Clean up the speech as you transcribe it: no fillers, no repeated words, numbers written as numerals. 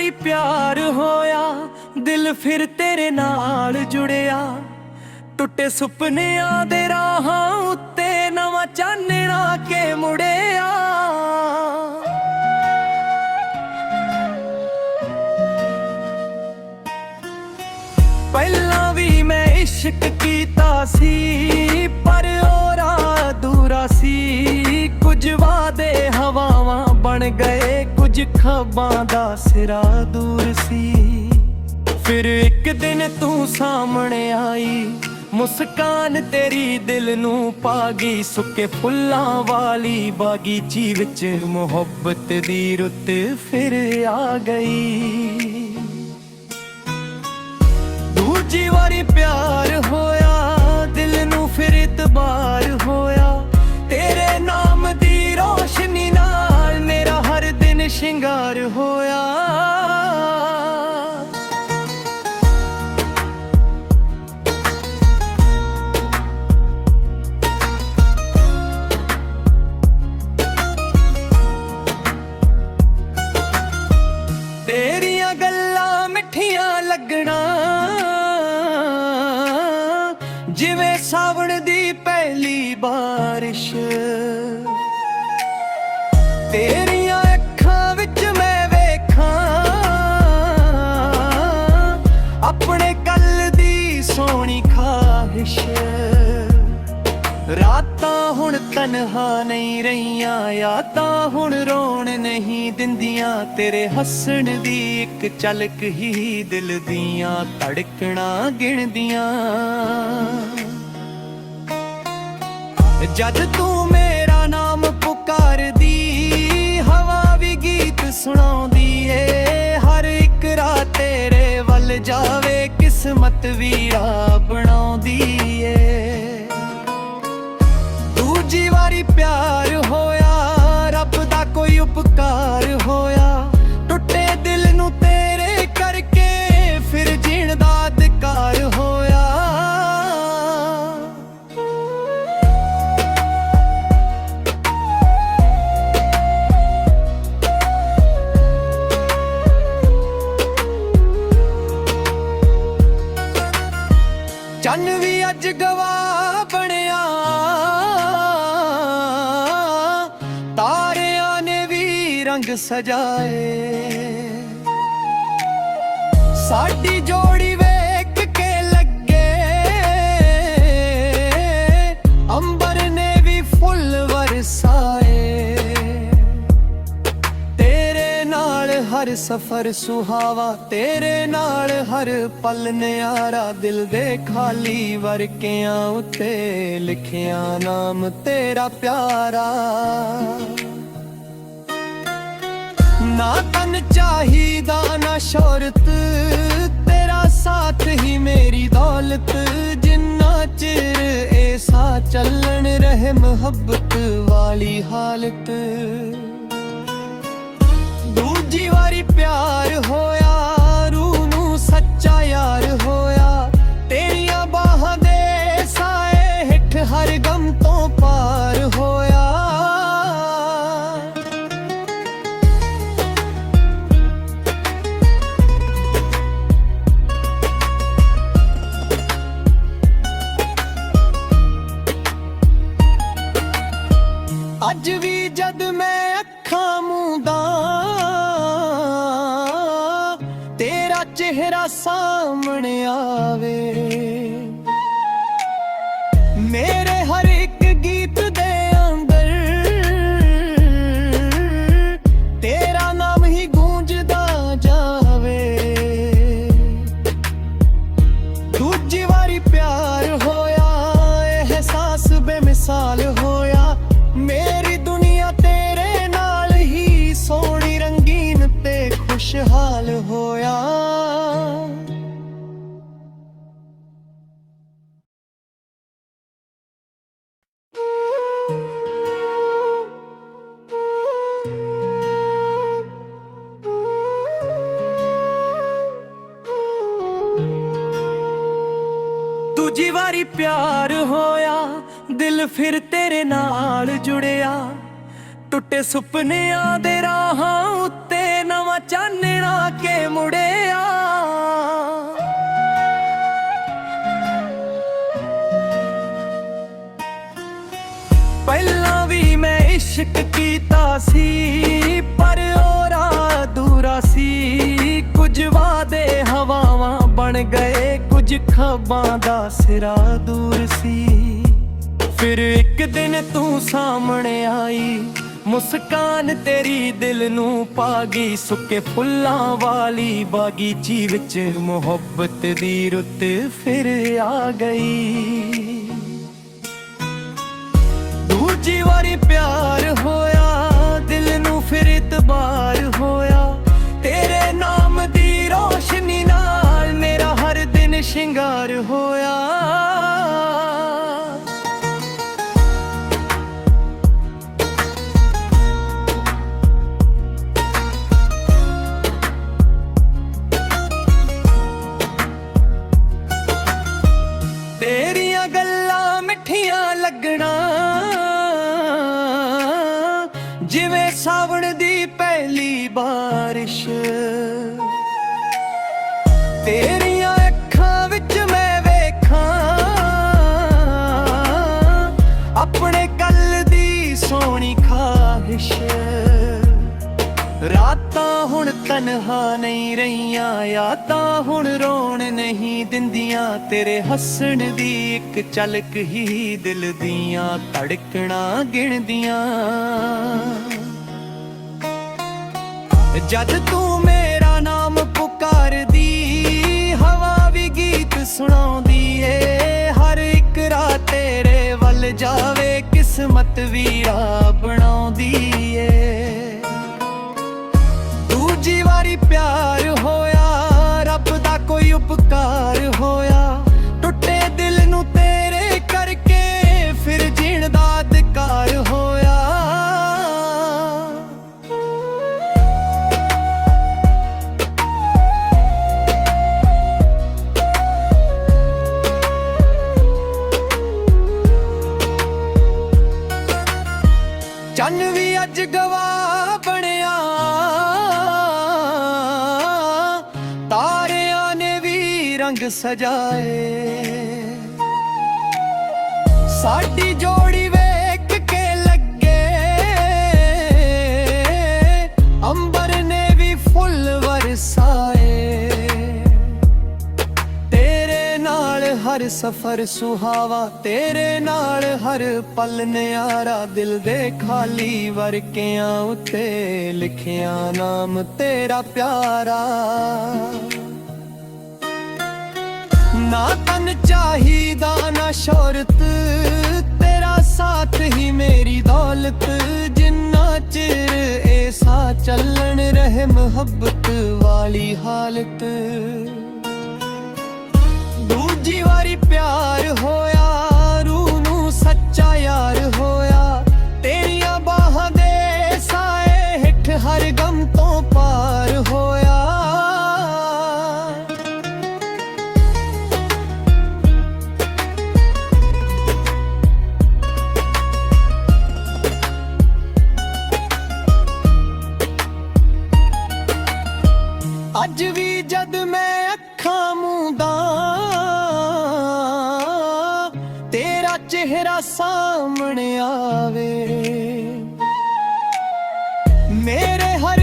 ਵਾਰੀ ਪਿਆਰ ਹੋਇਆ, ਦਿਲ ਫਿਰ ਤੇਰੇ ਨਾਲ ਜੁੜਿਆ। ਟੁੱਟੇ ਸੁਪਨਿਆਂ ਦੇ ਰਾਹਾਂ ਉੱਤੇ ਨਵਾਂ ਚਾਨਣਾ ਕੇ ਮੁੜਿਆ। ਪਹਿਲਾਂ ਵੀ ਮੈਂ ਇਸ਼ਕ ਕੀਤਾ ਸੀ, ਪਰ ਔਰਾ ਅਧੂਰਾ ਸੀ। ਕੁਝ ਵਾਦੇ ਹਵਾਵਾਂ ਬਣ ਗਏ, ਕੁਝ ਖ਼ਵਾਂ ਦਾ ਸਿਰਾ ਦੂਰ ਸੀ। ਫਿਰ ਇੱਕ ਦਿਨ ਤੂੰ ਸਾਹਮਣੇ ਆਈ, ਮੁਸਕਾਨ ਤੇਰੀ ਦਿਲ ਨੂੰ ਪਾ ਗਈ। ਸੁੱਕੇ ਫੁੱਲਾਂ ਵਾਲੀ ਬਾਗੀਚੀ ਵਿੱਚ ਮੁਹੱਬਤ ਦੀ ਰੁੱਤ ਫਿਰ ਆ ਗਈ। ਦੂਜੀ ਵਾਰੀ ਪਿਆਰ ਹੋਇਆ, ਦਿਲ ਨੂੰ ਫਿਰ ਇਤਬਾਰ ਹੋਇਆ। ਤੇਰੇ ਨਾਮ ਦੀ ਰੋਸ਼ਨੀ ਨਾਲ ਮੇਰਾ ਹਰ ਦਿਨ ਸ਼ਿੰਗਾਰ ਹੋਇਆ। ਤੇਰੀਆਂ ਗੱਲਾਂ ਮਿੱਠੀਆਂ ਲੱਗਣਾ, ਜਿਵੇਂ ਸਾਵਣ ਦੀ ਪਹਿਲੀ ਬਾਰਿਸ਼। ਤੇਰੀਆਂ ਅੱਖਾਂ ਵਿੱਚ ਮੈਂ ਵੇਖਾਂ ਆਪਣੇ ਕੱਲ ਦੀ ਸੋਹਣੀ ਖਾਹਿਸ਼। ਰਾਤਾਂ ਹੁਣ ਤਨਹਾ ਨਹੀਂ ਰਹੀਆਂ, ਯਾਦਾਂ ਹੁਣ ਰੋਣ ਨਹੀਂ ਦਿੰਦੀਆਂ। ਤੇਰੇ ਹੱਸਣ ਦੀ ਇੱਕ ਝਲਕ ਹੀ ਦਿਲ ਦੀਆਂ ਧੜਕਣਾਂ ਗਿਣਦੀਆਂ। ਜਦ ਤੂੰ ਮੇਰਾ ਨਾਮ ਪੁਕਾਰਦੀ, ਹਵਾ ਵੀ ਗੀਤ ਸੁਣਾਉਂਦੀ ਏ। ਹਰ ਇੱਕ ਰਾਤ ਤੇਰੇ ਵੱਲ ਜਾਵੇ, ਕਿਸਮਤ ਵੀ ਰਾਹ ਬਣਾਉਂਦੀ ਏ। ਦੂਜੀ ਵਾਰੀ ਪਿਆਰ ਹੋਇਆ, ਰੱਬ ਦਾ ਕੋਈ ਉਪਕਾਰ ਹੋਇਆ। ਟੁੱਟੇ ਦਿਲ ਨੂੰ ਤੇਰੇ ਕਰਕੇ ਫਿਰ ਜੀਣ ਦਾ ਅਧਿਕਾਰ ਹੋਇਆ। ਚੰਨ ਵੀ ਅੱਜ ਗਵਾਹ ਬਣਿਆ, ਤਾਰਿਆਂ ਨੇ ਵੀ ਰੰਗ ਸਜਾਏ। ਸਾਡੀ ਜੋੜੀ ਵੇਖ ਕੇ ਲੱਗੇ, ਅੰਬਰ ਨੇ ਵੀ ਫੁੱਲ ਵਰਸਾਏ। ਤੇਰੇ ਨਾਲ ਹਰ ਸਫ਼ਰ ਸੁਹਾਵਾ, ਤੇਰੇ ਨਾਲ ਹਰ ਪਲ ਨਿਆਰਾ। ਦਿਲ ਦੇ ਖਾਲੀ ਵਰਕਿਆਂ ਉੱਤੇ ਲਿਖਿਆ ਨਾਮ ਤੇਰਾ ਪਿਆਰਾ। ਨਾ ਤਨ ਚਾਹੀਦਾ ਨਾ ਸ਼ੋਹਰਤ, ਤੇਰਾ ਸਾਥ ਹੀ ਮੇਰੀ ਦੌਲਤ। ਜਿੰਨਾ ਚਿਰ ਇਹ ਸਾਹ ਚੱਲਣ ਰਹੇ ਮੁਹੱਬਤ ਵਾਲੀ ਹਾਲਤ। ਦੂਜੀ ਵਾਰੀ ਪਿਆਰ ਹੋਇਆ, ਰੂਹ ਨੂੰ ਸੱਚਾ ਯਾਰ ਹੋਇਆ। ਤੇਰੀਆਂ ਬਾਹਾਂ ਦੇ ਸਾਏ ਹੇਠ ਹਰ ਗਮ ਤੋਂ ਪਾਰ ਹੋਇਆ। ਅੱਜ ਵੀ ਜਦ ਮੈਂ ਅੱਖਾਂ ਮੂੰਦਾ, ਤੇਰਾ ਚਿਹਰਾ ਸਾਹਮਣੇ ਆਵੇ। ਮੇਰੇ ਹਰ ਇੱਕ ਗੀਤ ਦੇ ਅੰਦਰ ਤੇਰਾ ਨਾਮ ਹੀ ਗੂੰਜਦਾ ਜਾਵੇ। ਦੂਜੀ ਵਾਰੀ ਪਿਆਰ ਹੋਇਆ, ਅਹਿਸਾਸ ਬੇਮਿਸਾਲ ਹੋਇਆ। ਮੇਰੀ ਦੁਨੀਆ ਤੇਰੇ ਨਾਲ ਹੀ ਸੋਹਣੀ, ਰੰਗੀਨ ਤੇ ਖੁਸ਼ਹਾਲ ਹੋਇਆ। ਦੂਜੀ ਵਾਰੀ ਪਿਆਰ ਹੋਇਆ, ਦਿਲ ਫਿਰ ਤੇਰੇ ਨਾਲ ਜੁੜਿਆ। ਟੁੱਟੇ ਸੁਪਨਿਆਂ ਦੇ ਰਾਹਾਂ ਉੱਤੇ ਨਵਾਂ ਚਾਨਣਾ ਕੇ ਮੁੜਿਆ। ਪਹਿਲਾਂ ਵੀ ਮੈਂ ਇਸ਼ਕ ਕੀਤਾ ਸੀ, ਪਰ ਔਰਾ ਦੂਰਾ ਸੀ। ਕੁਝ ਵਾਦੇ ਹਵਾਵਾਂ ਬਣ ਗਏ, ਕੁਝ ਖੱਬਾਂ ਦਾ ਸਿਰਾ ਦੂਰ ਸੀ। ਫਿਰ ਇੱਕ ਦਿਨ ਤੂੰ ਸਾਹਮਣੇ ਆਈ, ਮੁਸਕਾਨ ਤੇਰੀ ਦਿਲ ਨੂੰ ਪਾ ਗਈ। ਸੁੱਕੇ ਫੁੱਲਾਂ ਵਾਲੀ ਬਾਗੀਚੀ ਵਿੱਚ ਮੁਹੱਬਤ ਦੀ ਰੁੱਤ ਫਿਰ ਆ ਗਈ। ਦੂਜੀ ਵਾਰੀ ਪਿਆਰ ਹੋਇਆ, ਦਿਲ ਨੂੰ ਫਿਰ ਇਤਬਾਰ ਹੋਇਆ। ਤੇਰੇ ਨਾਮ ਦੀ ਰੋਸ਼ਨੀ ਨਾਲ ਮੇਰਾ ਹਰ ਦਿਨ ਸ਼ਿੰਗਾਰ ਹੋਇਆ। ਤੇਰੀਆਂ ਗੱਲਾਂ ਮਿੱਠੀਆਂ ਲੱਗਣਾ, ਜਿਵੇਂ ਸਾਵਣ ਦੀ ਪਹਿਲੀ ਬਾਰਿਸ਼। ਤੇਰੀਆਂ ਅੱਖਾਂ ਵਿੱਚ ਮੈਂ ਵੇਖਾਂ ਆਪਣੇ ਕੱਲ ਦੀ ਸੋਹਣੀ ਖਾਹਿਸ਼। ਰਾਤਾਂ ਹੁਣ ਤਨਹਾ ਨਹੀਂ ਰਹੀਆਂ, ਯਾਦਾਂ ਹੁਣ ਰੋਣ ਨਹੀਂ ਦਿੰਦੀਆਂ। ਤੇਰੇ ਹੱਸਣ ਦੀ ਇੱਕ ਝਲਕ ਹੀ ਦਿਲ ਦੀਆਂ ਧੜਕਣਾਂ ਗਿਣਦੀਆਂ। ਜਦ ਤੂੰ ਮੇਰਾ ਨਾਮ ਪੁਕਾਰਦੀ, ਹਵਾ ਵੀ ਗੀਤ ਸੁਣਾਉਂਦੀ ਏ। ਹਰ ਇੱਕ ਰਾਤ ਤੇਰੇ ਵੱਲ ਜਾਵੇ, ਕਿਸਮਤ ਵੀ ਰਾਹ ਬਣਾਉਂਦੀ ਏ। ਦੂਜੀ ਵਾਰੀ ਪਿਆਰ ਹੋਇਆ, ਰੱਬ ਦਾ ਕੋਈ ਉਪਕਾਰ ਹੋਇਆ। ਟੁੱਟੇ ਦਿਲ ਨੂੰ ਤੇਰੇ ਕਰਕੇ ਫਿਰ ਜੀਣ ਦਾ ਅਧਿਕਾਰ ਹੋਇਆ। ਚੰਨ ਵੀ ਅੱਜ ਗਵਾਹ ਬਣਿਆ, ਤਾਰਿਆਂ ਨੇ ਵੀ ਰੰਗ ਸਜਾਏ। ਸਾਡੀ ਜੋੜੀ ਵੇਖ ਕੇ ਲੱਗੇ, ਅੰਬਰ ਨੇ ਵੀ ਫੁੱਲ ਵਰਸਾਏ। ਤੇਰੇ ਨਾਲ ਹਰ ਸਫ਼ਰ ਸੁਹਾਵਾ, ਤੇਰੇ ਨਾਲ ਹਰ ਪਲ ਨਿਆਰਾ। ਦਿਲ ਦੇ ਖਾਲੀ ਵਰਕਿਆਂ ਉੱਤੇ ਲਿਖਿਆ ਨਾਮ ਤੇਰਾ ਪਿਆਰਾ। ਨਾ ਤਨ ਚਾਹੀਦਾ ਨਾ ਸ਼ੋਹਰਤ, ਤੇਰਾ ਸਾਥ ਹੀ ਮੇਰੀ ਦੌਲਤ। ਜਿੰਨਾ ਚਿਰ ਇਹ ਸਾਹ ਚੱਲਣ ਰਹੇ ਮੁਹੱਬਤ ਵਾਲੀ ਹਾਲਤ। ਦੂਜੀ ਵਾਰੀ ਪਿਆਰ ਹੋਇਆ, ਰੂਹ ਨੂੰ ਸੱਚਾ ਯਾਰ ਹੋਇਆ। ਤੇਰੀਆਂ ਬਾਹਾਂ ਦੇ ਸਾਏ ਹੇਠ ਹਰ ਗਮ ਤੋਂ ਪਾਰ ਹੋਇਆ। ਅੱਜ ਵੀ ਜਦ ਮੈਂ ਅੱਖਾਂ ਮੂੰਦਾ, ਤੇਰਾ ਚਿਹਰਾ ਸਾਹਮਣੇ ਆਵੇ। ਮੇਰੇ ਹਰ